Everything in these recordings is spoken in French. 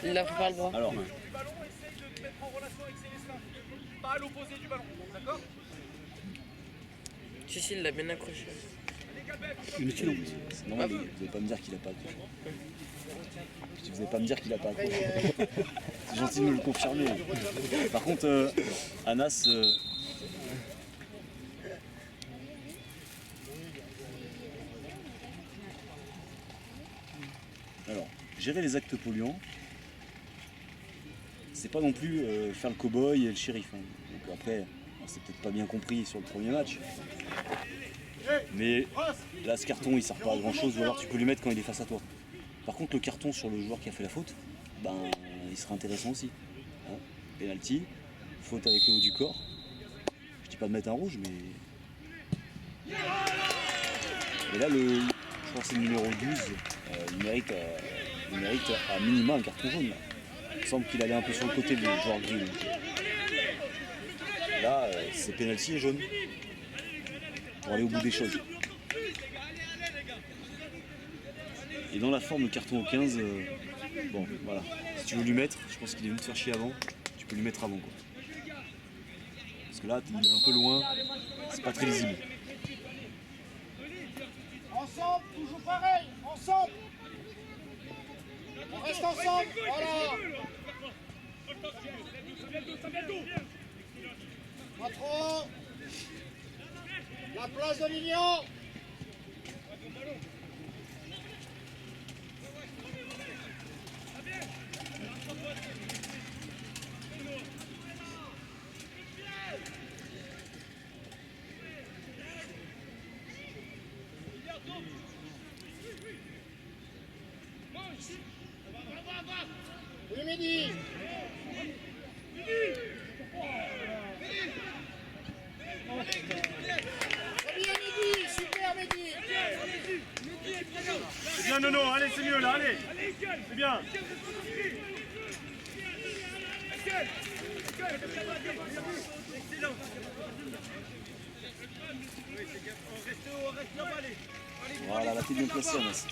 Il la fait pas le bras. Alors. Du ballon, essaye de te mettre en relation avec Célestin. Pas à l'opposé du ballon, d'accord? Si, il l'a bien accroché. Inutile en plus. C'est normal, vous n'allez pas me dire qu'il a pas accroché. Vous n'allez pas me dire qu'il a pas accroché. C'est gentil de me le confirmer. Par contre, Anas. Alors, gérer les actes polluants, c'est pas non plus faire le cow-boy et le shérif. Hein. Donc après, on s'est peut-être pas bien compris sur le premier match. Mais là, ce carton, il sert pas à grand chose, ou alors tu peux lui mettre quand il est face à toi. Par contre, le carton sur le joueur qui a fait la faute, ben, il sera intéressant aussi. Hein, penalty, faute avec le haut du corps. Je dis pas de mettre un rouge, mais. Et là, je crois que c'est le numéro 12, il mérite à minima un carton jaune. Là. Il semble qu'il allait un peu sur le côté, le joueur gris. Donc. Là, c'est penalty et jaune. Pour aller au bout des choses. Et dans la forme, le carton au 15, bon, voilà. Si tu veux lui mettre, je pense qu'il est venu te faire chier avant, tu peux lui mettre avant, quoi. Parce que là, il est un peu loin, c'est pas très lisible. Ensemble, toujours pareil, ensemble. On reste ensemble, voilà. Pas trop. La place de Lilian. Oui, Mehdi. Très bien, Mehdi. Super, Mehdi. C'est bien, Nono. Allez, c'est mieux, là. Allez. C'est bien. Voilà, là t'es bien placé, Anas.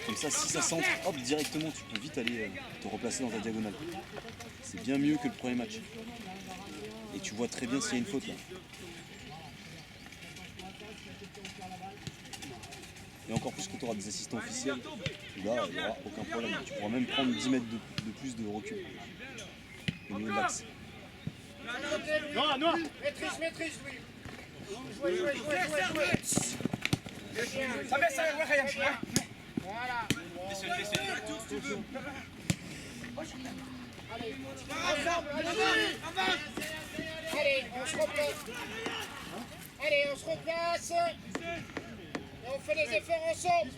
Comme ça, si ça centre, hop, directement, tu peux vite aller te replacer dans ta diagonale. C'est bien mieux que le premier match. Et tu vois très bien s'il y a une faute là. Et encore plus quand tu auras des assistants officiels, là, il n'y aura aucun problème. Tu pourras même prendre 10 mètres de plus de recul au niveau de l'axe. Noir, noir. Maîtrise, oui. Jouez. Ça baisse, ça va rien. Voilà. Allez, ensemble, allez, on se replace. Allez, on se replace. Et on fait les efforts ensemble.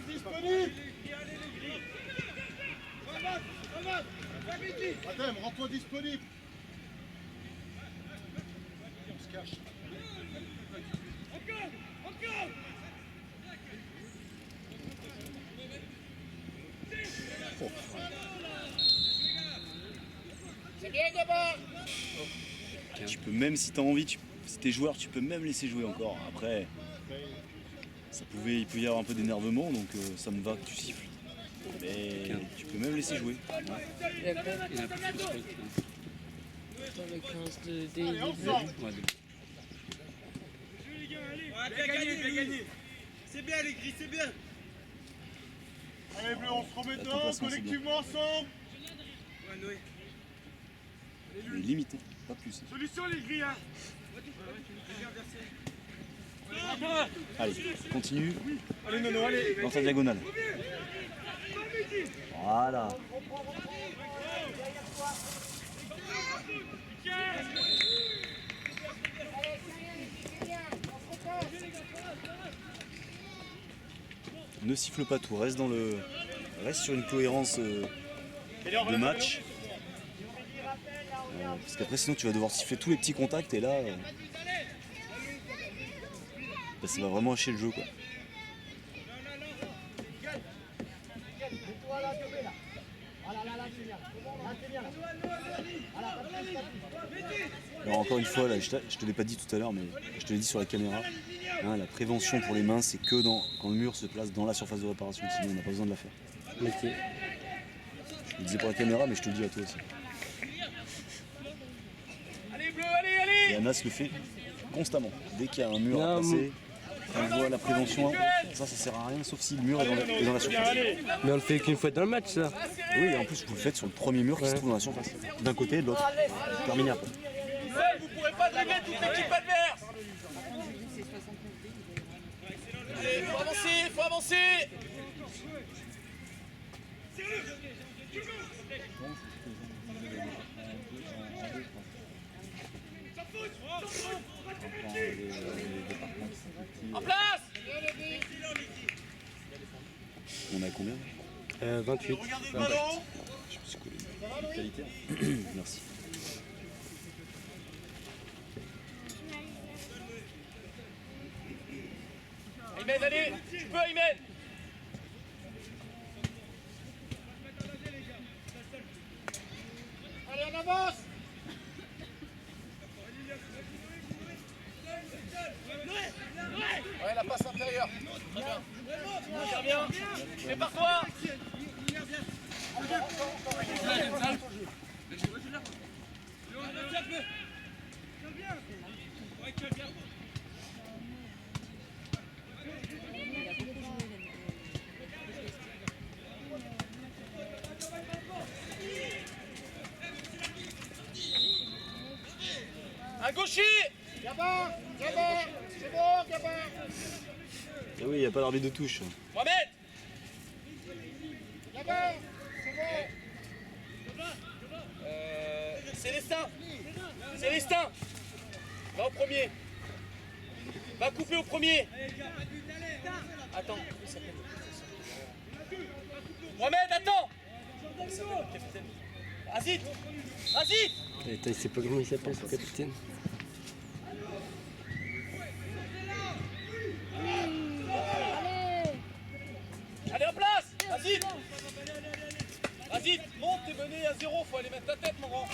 Disponible. Adem, rends-toi disponible. On se cache. Encore. C'est bien d'abord. Tu peux même, si tu as envie, si t'es joueur, tu peux même laisser jouer encore. Après, il peut y avoir un peu d'énervement, donc ça me va que tu siffles. Mais tu peux même laisser jouer. Ouais. Il a pas le 15 de David. Bien gagné. C'est bien les gris, c'est bien. Allez Bleu, on se remet dedans, collectivement ensemble. Mais limite, pas plus. Solution les gris, hein. Allez, continue. Allez Nono, allez. Dans ta diagonale. Voilà. Ne siffle pas tout, reste sur une cohérence de match. Parce qu'après sinon tu vas devoir siffler tous les petits contacts et là ça va vraiment hacher le jeu quoi. Alors encore une fois, là, je te l'ai pas dit tout à l'heure, mais je te l'ai dit sur la caméra, hein, la prévention pour les mains, c'est que quand le mur se place dans la surface de réparation, sinon on n'a pas besoin de la faire. Ok. Il disait pour la caméra, mais je te le dis à toi aussi. Allez, bleu, allez. Et Anas le fait constamment. Dès qu'il y a un mur à passer, on voit la prévention. Ça sert à rien, sauf si le mur est dans la surface. Mais on le fait qu'une fois dans le match, ça. Oui, et en plus, vous le faites sur le premier mur qui se trouve dans la surface. D'un côté et de l'autre. Terminé après. Vous pourrez pas dribbler toute l'équipe adverse. Allez, faut avancer. En place. On est à combien? 28. Je me suis collé. Qualité. Merci. Aymen, allez, tu peux Aymen. Allez, on avance. Ouais, la passe intérieure. Très bien. Très bien. Prépare-toi. Un gaucher. Gabin, c'est bon, Gabin. Et oui, il n'y a pas d'arbitre de touche. Mohamed. Gabin, c'est bon. Célestin. Célestin. Va au premier. Va couper au premier. Attends, comment il s'appelle? Mohamed, attends. Comment il s'appelle, le capitaine? Azit. Azit. Il sait pas comment il s'appelle, ce capitaine. Allez en place. Azit. Azit, monte, t'es mené à 0, faut aller mettre ta tête, mon grand.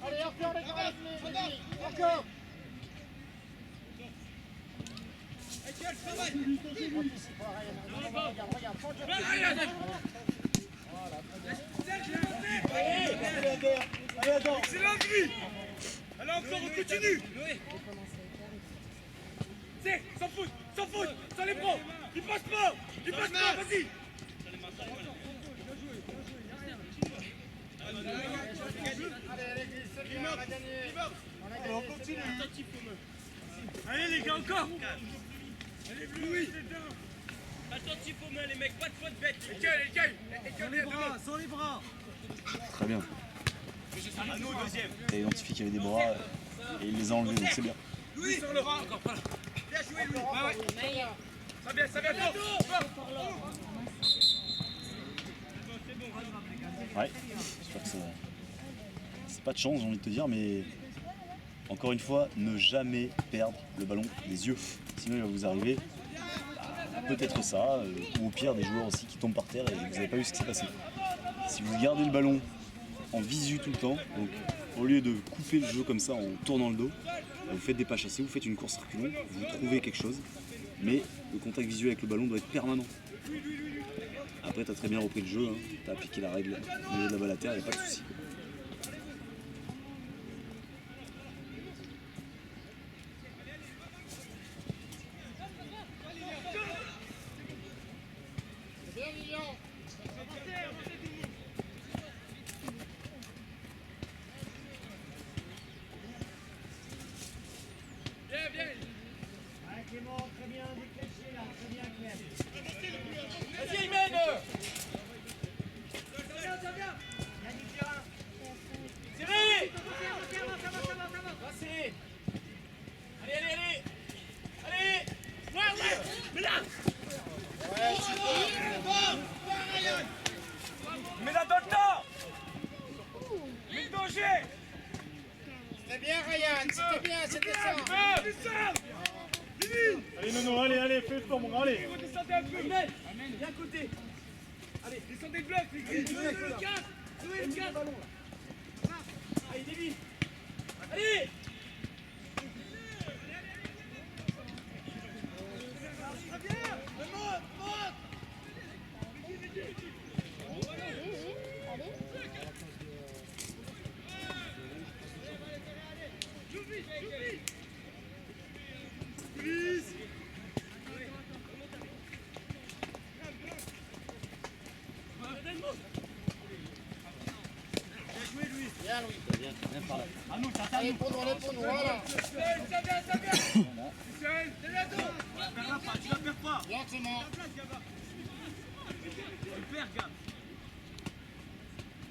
Allez, encore les gars, encore. Excellent, Gris. Allez, encore, on continue. C'est, sans faute, ça les prend. Il passe pas, vas-y. Allez, on continue. Allez les gars, encore. Allez, Louis. Attentif aux mains, les mecs, pas de faute bête. Sans les bras. Très bien. À nous, deuxième. Il a identifié qu'il y avait des bras et il les a enlevés, donc c'est bien. Louis, sur le bras. Encore pas là. Bien joué, Louis. Ça vient, Ouais, j'espère que ça. C'est pas de chance, j'ai envie de te dire, mais encore une fois, ne jamais perdre le ballon des yeux. Sinon, il va vous arriver peut-être ça, ou au pire, des joueurs aussi qui tombent par terre et vous n'avez pas vu ce qui s'est passé. Si vous gardez le ballon en visu tout le temps, donc au lieu de couper le jeu comme ça en tournant le dos, vous faites des pas chassés, vous faites une course reculons, vous trouvez quelque chose, mais le contact visuel avec le ballon doit être permanent. Après, tu as très bien repris le jeu, hein. Tu as appliqué la règle au milieu de la balle à terre, il n'y a pas de souci. Vas-y, Aymen. C'est bien Ryan, c'était bien, c'était ça. Allez Nono, allez, fais fort mon grand, allez. Descendez un peu. Viens à côté. Allez, descendez le bloc. Jouez le 4. Jouez le 4. Allez, Davy. Allez. Bien Louis. Allez pour nous, voilà. Ça vient. Tu la perds pas. Lentement. Super gars.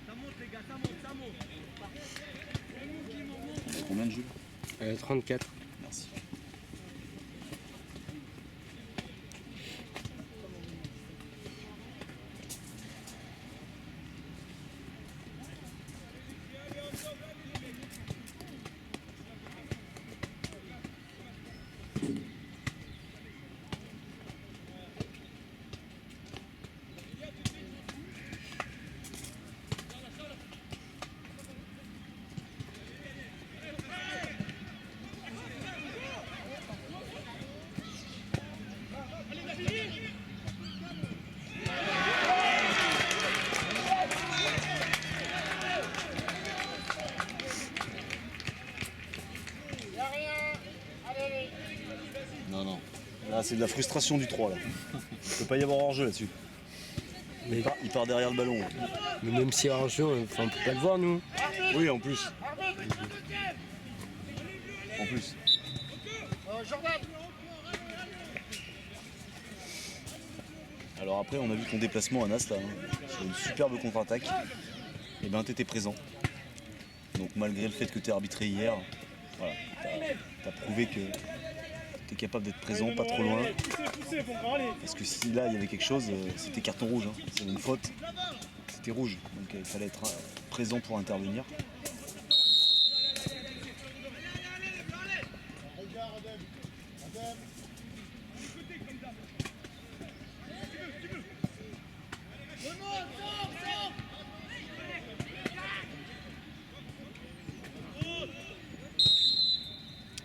Ça monte les gars, ça monte. Combien de Jules? 34. Merci. Non. Là, c'est de la frustration du 3. Là. Il ne peut pas y avoir hors-jeu là-dessus. Mais, Il part derrière le ballon. Là. mais même si en jeu, on peut pas le voir nous. Oui, en plus. En plus. Jordan. Alors après, on a vu ton déplacement à Nas là, sur une superbe contre-attaque. Et ben, t'étais présent. Donc malgré le fait que t'es arbitré hier, voilà, t'as prouvé que t'es capable d'être présent, pas trop loin. Poussez, mon grand, allez. Parce que si là il y avait quelque chose, c'était carton rouge. Hein. C'est une faute, c'était rouge. Donc il fallait être présent pour intervenir.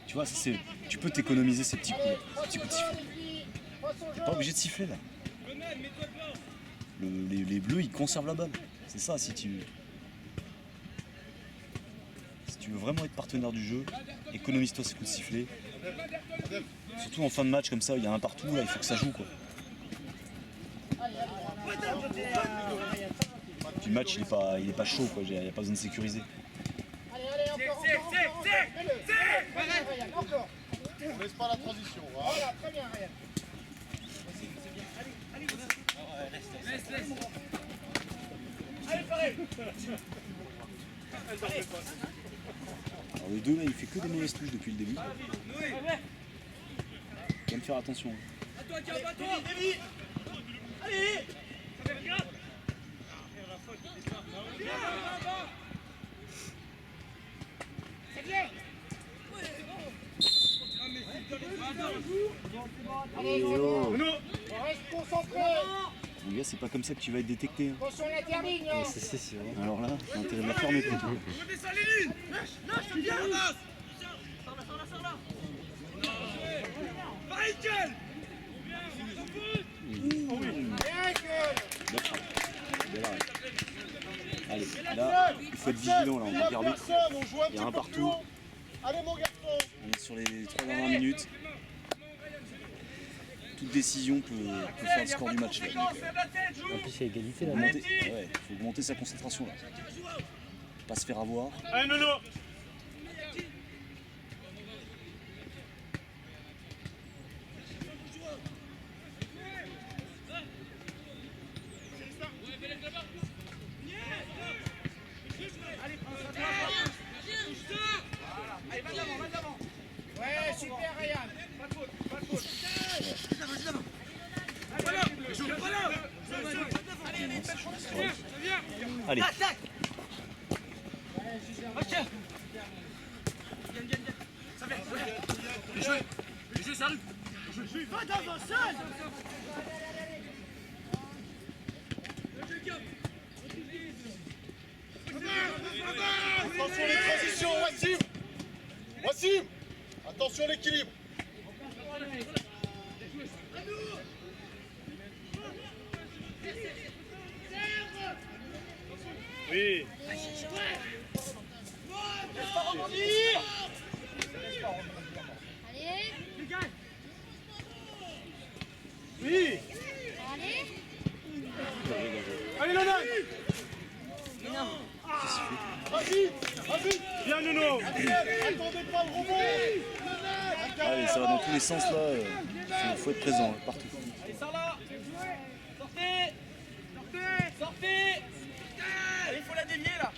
Tu vois, tu peux t'économiser ces petits coups, ces petits coups de sifflet. T'es pas obligé de siffler là. Les bleus ils conservent la balle. C'est ça si tu veux vraiment être partenaire du jeu, économise-toi ces coups de sifflet. Surtout en fin de match comme ça, il y a un partout, là il faut que ça joue quoi. Puis le match il est pas chaud quoi, il n'y a pas besoin de sécuriser. Allez, encore. Encore. Laisse pas la transition. Voilà, très bien Ryan. Laisse. Allez, pareil. Alors le 2 là il fait que des mauvaises touches depuis le début. Noé. Faut même faire attention. À toi, Davy. Allez. Regarde. C'est bien. Allez, c'est bon. On reste concentré. Mon gars c'est pas comme ça que tu vas être détecté. Hein. Attention à l'interligne. Mais c'est sûr. Alors là, t'as intérêt de la fermer plutôt. Redescends les lignes. Lâche, viens. Sors là. Michael. Bien gueule. Bel arrêt. Allez, là, il faut être vigilant là en tant qu'arbitre. On joue un Il y a petit un peu plus partout. haut. Allez mon garçon. On est sur les 3 dernières minutes. Toute décision peut faire le score du match. Là. En plus, il y a égalité là. Faut augmenter sa concentration là. Pas se faire avoir. Allez Nono. Ouais, super Ryan. Allez. Ça fait. Bien joué. Bien joué, Salut. Va devant, seul. Attention les transitions, Wassim. Wassim. Attention l'équilibre. Oui. Allez, Oui. allez. Allez, Nono. Vas-y, vas-y. Viens, Nono. Attendez pas le rebond. Allez, ça va dans tous les sens là. Faut être présent hein, partout. Allez, sors là. Sortez. Sortez. Sortez. Allez, il faut la dévier là.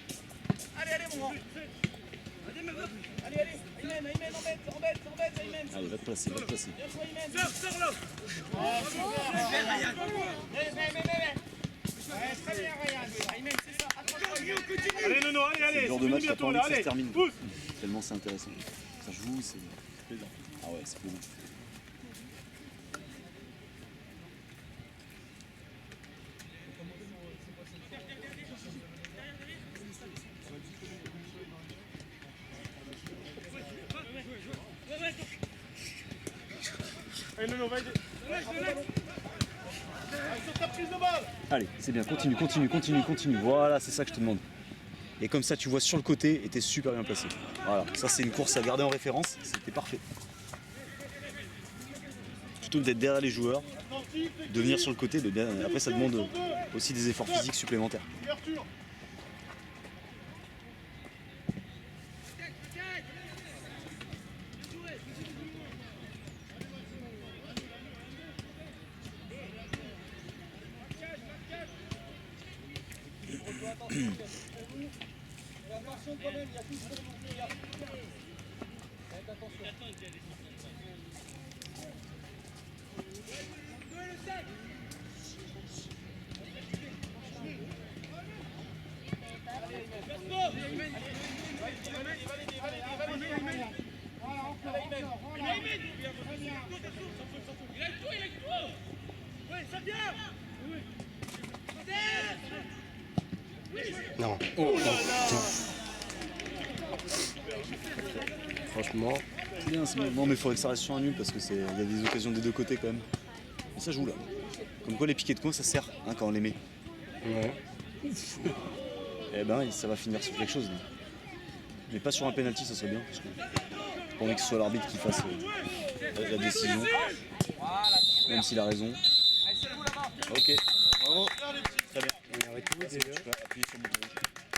Allez, allez, mon grand. Allez, allez. Aymen, Aymen, embête, Aymen. Allez, va te placer, va te placer. Bien joué, Aymen. Sors là. Très bien, Ryan. Aymen, c'est ça. Accroche-toi. Allez, Nono, allez, C'est allez. le genre de match, t'as pas bientôt envie là, que ça se allez. termine. Pousse. Tellement c'est intéressant. Ça joue, c'est plaisant. Ah ouais, c'est plaisant. Allez, Nono, va aider. Sur ta prise de balle. Allez, c'est bien, continue, continue, continue, continue. Voilà, c'est ça que je te demande. Et comme ça, tu vois sur le côté et t'es super bien placé. Voilà, ça c'est une course à garder en référence, c'était parfait. Plutôt que d'être derrière les joueurs, de venir sur le côté, de bien... après ça demande aussi des efforts physiques supplémentaires. Ouverture. Attention quand même, il y a tout pour monter là. Faites attention. Voilà, encore. Très bien. Non. Franchement, C'est bien, c'est bien. Non mais il faudrait que ça reste sur un nul parce que il y a des occasions des deux côtés quand même. Et ça joue là. Comme quoi les piquets de coin ça sert hein, quand on les met. ouais. Eh ben ça va finir sur quelque chose. Là. Mais pas sur un penalty, ça serait bien. Parce que j'ai pas envie que ce soit l'arbitre qui fasse la décision. Même s'il a raison. Ok, bravo. Très bien. On est arrêté, déjà. Tu peux appuyer sur le bouton.